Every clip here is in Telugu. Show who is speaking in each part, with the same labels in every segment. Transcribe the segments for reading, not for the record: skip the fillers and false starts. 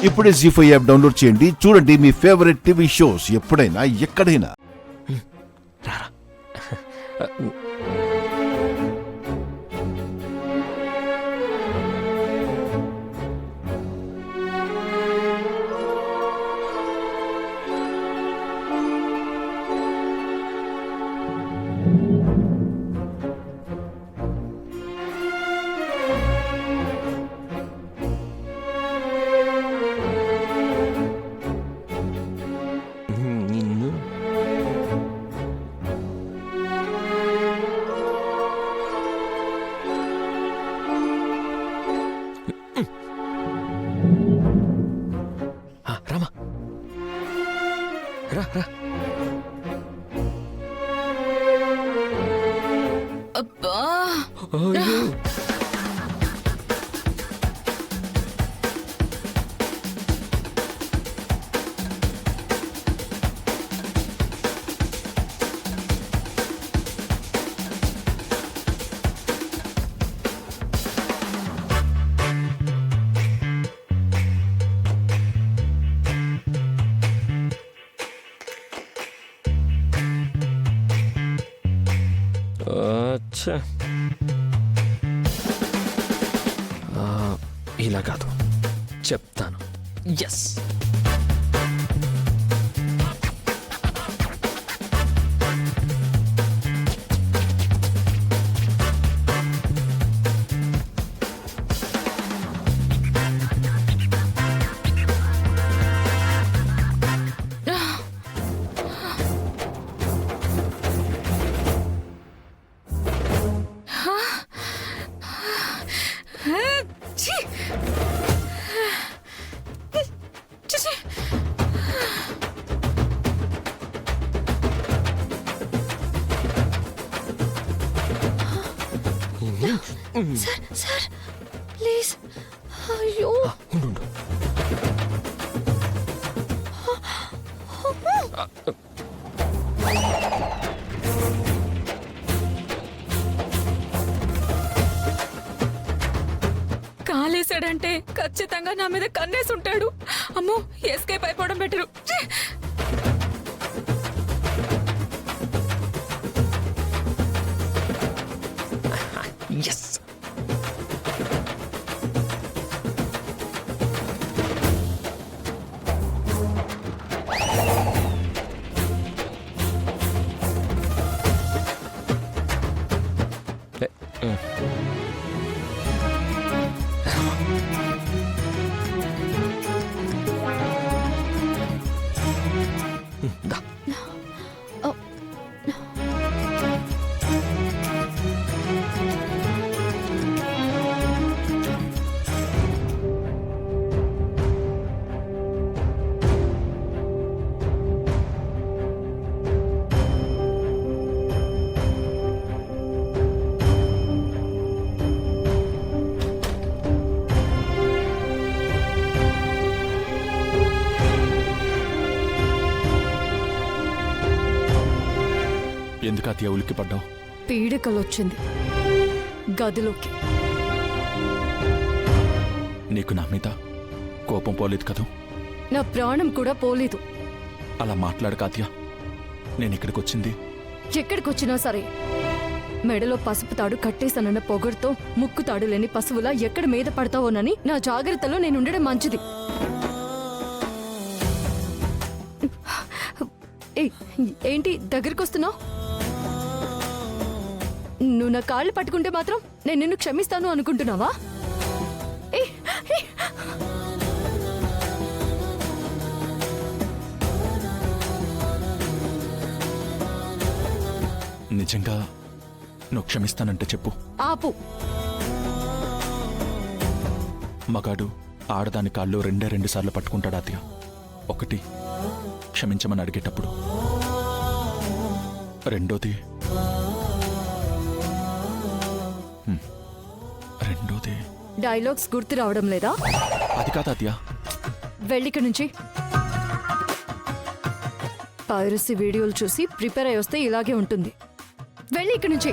Speaker 1: ఇప్పుడే జీ5 యాప్ డౌన్లోడ్ చేయండి. చూడండి మీ ఫేవరెట్ టీవీ షోస్ ఎప్పుడైనా ఎక్కడైనా.
Speaker 2: రారా. నిన్ను రామా రా రా.
Speaker 3: అబ్బా
Speaker 2: అయ్యో. అచ్చా. ఇలా కాదు, చెప్తాను. ఎస్.
Speaker 3: ఛీ! ఛీ, ఛీ! Sir please. అయ్యో
Speaker 2: ఉండు.
Speaker 3: కాలేసాడంటే ఖచ్చితంగా నా మీద కన్నేసి ఉంటాడు. అమ్మో, ఎస్కేప్ అయిపోవడం బెటరు. ఛీ!
Speaker 2: ఎస్. దా.
Speaker 4: ఎందుకు అతి ఉలిక్కి పడ్డావు?
Speaker 3: పీడకలొచ్చింది గదిలోకి.
Speaker 4: నీకు నా మీద కోపం పోలేదు కదూ?
Speaker 3: నా ప్రాణం కూడా పోలేదు.
Speaker 4: అలా మాట్లాడు కాత్య. నేను ఇక్కడికి వచ్చింది
Speaker 3: ఎక్కడికొచ్చినా సరే మెడలో పసుపు తాడు కట్టేశానన్న పొగరుతో ముక్కు తాడు లేని పశువులా ఎక్కడ మీద పడతావోనని నా జాగ్రత్తలో నేను ఉండడం మంచిది. ఏంటి దగ్గరికొస్తున్నావు? నువ్వు నా కాళ్ళు పట్టుకుంటే మాత్రం నేను నిన్ను క్షమిస్తాను అనుకుంటున్నావా?
Speaker 4: నిజంగా నువ్వు క్షమిస్తానంటే చెప్పు.
Speaker 3: ఆపు.
Speaker 4: మగాడు ఆడదాని కాళ్ళు రెండు సార్లు పట్టుకుంటాడు అత్య. ఒకటి క్షమించమని అడిగేటప్పుడు, రెండోది
Speaker 3: డైలాగ్స్ గుర్తు రావడం లేదా?
Speaker 4: అది కాదు అత్య.
Speaker 3: వెళ్ళిక నుంచి. పైరసీ వీడియోలు చూసి ప్రిపేర్ అయి వస్తే ఇలాగే ఉంటుంది. వెళ్ళి ఇక్కడి నుంచి.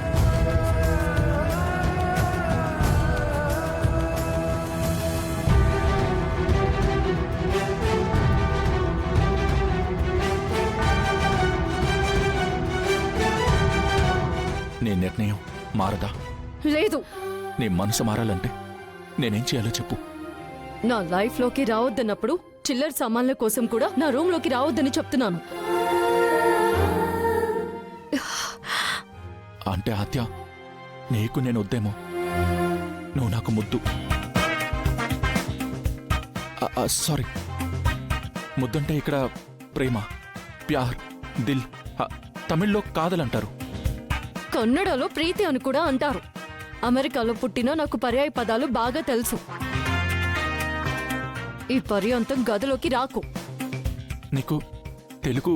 Speaker 4: మారదా?
Speaker 3: లేదు,
Speaker 4: నీ మనసు మారాలంటే నేనేం చేయాలో చెప్పు.
Speaker 3: నా లైఫ్ లోకి రావద్దన్నప్పుడు చిల్లర సామాన్ల కోసం కూడా నా రూమ్ లోకి రావద్దని చెప్తున్నాను.
Speaker 4: అంటే ఆద్య, నీకు నేను వద్దేమో. నువ్వు నాకు ముద్దు. సారీ, ముద్దంటే ఇక్కడ ప్రేమ, ప్యార్, దిల్. తమిళ్లో కాదలంటారు.
Speaker 3: కన్నడలో ప్రీతి అని కూడా అంటారు. అమెరికాలో పుట్టిన నాకు పర్యాయ పదాలు బాగా తెలుసు. ఈ పర్యంతం గదిలోకి రాకు.
Speaker 4: నీకు తెలుగు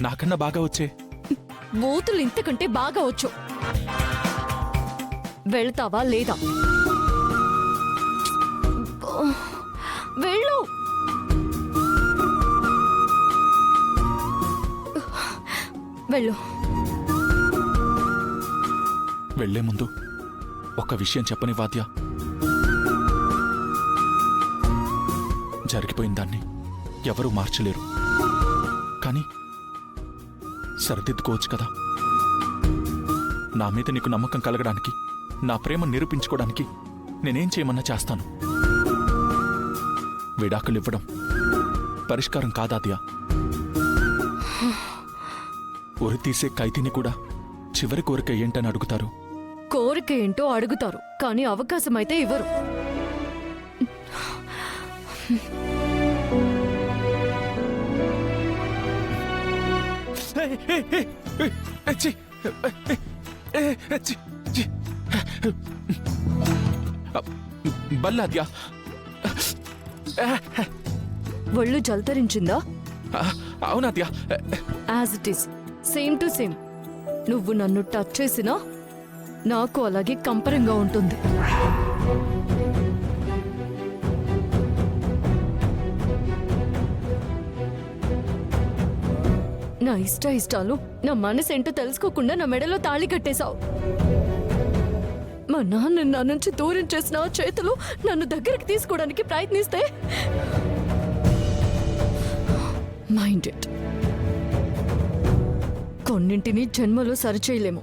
Speaker 4: నాకన్నా బాగా వచ్చే.
Speaker 3: బూతులు ఇంతకంటే బాగా వచ్చు. వెళ్తావా లేదా? వెళ్ళు. వెళ్ళు.
Speaker 4: వెళ్లే ముందు ఒక విషయం చెప్పని వాద్య. జరిగిపోయిన దాన్ని ఎవరూ మార్చలేరు, కానీ సరిదిద్దుకోవచ్చు కదా. నా మీద నీకు నమ్మకం కలగడానికి, నా ప్రేమ నిరూపించుకోవడానికి నేనేం చేయమన్నా చేస్తాను. విడాకులివ్వడం పరిష్కారం కాదాద్యా. ఉరి తీసే ఖైదీని కూడా చివరి కోరిక ఏంటని అడుగుతారు.
Speaker 3: కోరిక ఏంటో అడుగుతారు, కానీ అవకాశం అయితే ఇవ్వరు.
Speaker 4: బల్లాద్యా,
Speaker 3: ఒళ్ళు జల్తరించిందా?
Speaker 4: అవునాద్యా.
Speaker 3: As it is, same to same. నువ్వు నన్ను టచ్ చేసినా నాకు అలాగే కంపరంగా ఉంటుంది. నా ఇష్టాలు, నా మనసేంటో తెలుసుకోకుండా నా మెడలో తాళి కట్టేశావు. మా నాన్న నా నుంచి దూరం చేసిన ఆ చేతులు నన్ను దగ్గరికి తీసుకోవడానికి ప్రయత్నిస్తే మైండ్ ఇట్. కొన్నింటిని జన్మలో సరిచేయలేము.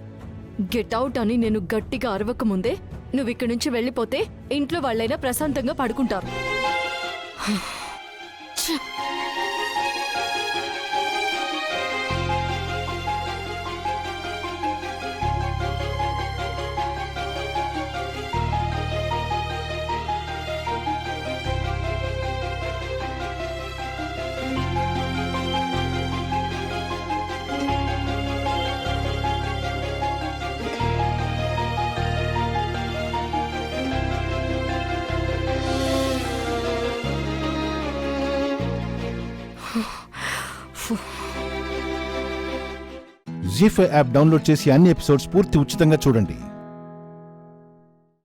Speaker 3: గెట్ అవుట్ అని నేను గట్టిగా అరవకముందే నువ్వు ఇక్కడి నుంచి వెళ్ళిపోతే ఇంట్లో వాళ్ళైనా ప్రశాంతంగా పడుకుంటారు.
Speaker 1: జీ5 యాప్ డౌన్లోడ్ చేసి అన్ని ఎపిసోడ్స్ పూర్తి ఉచితంగా చూడండి.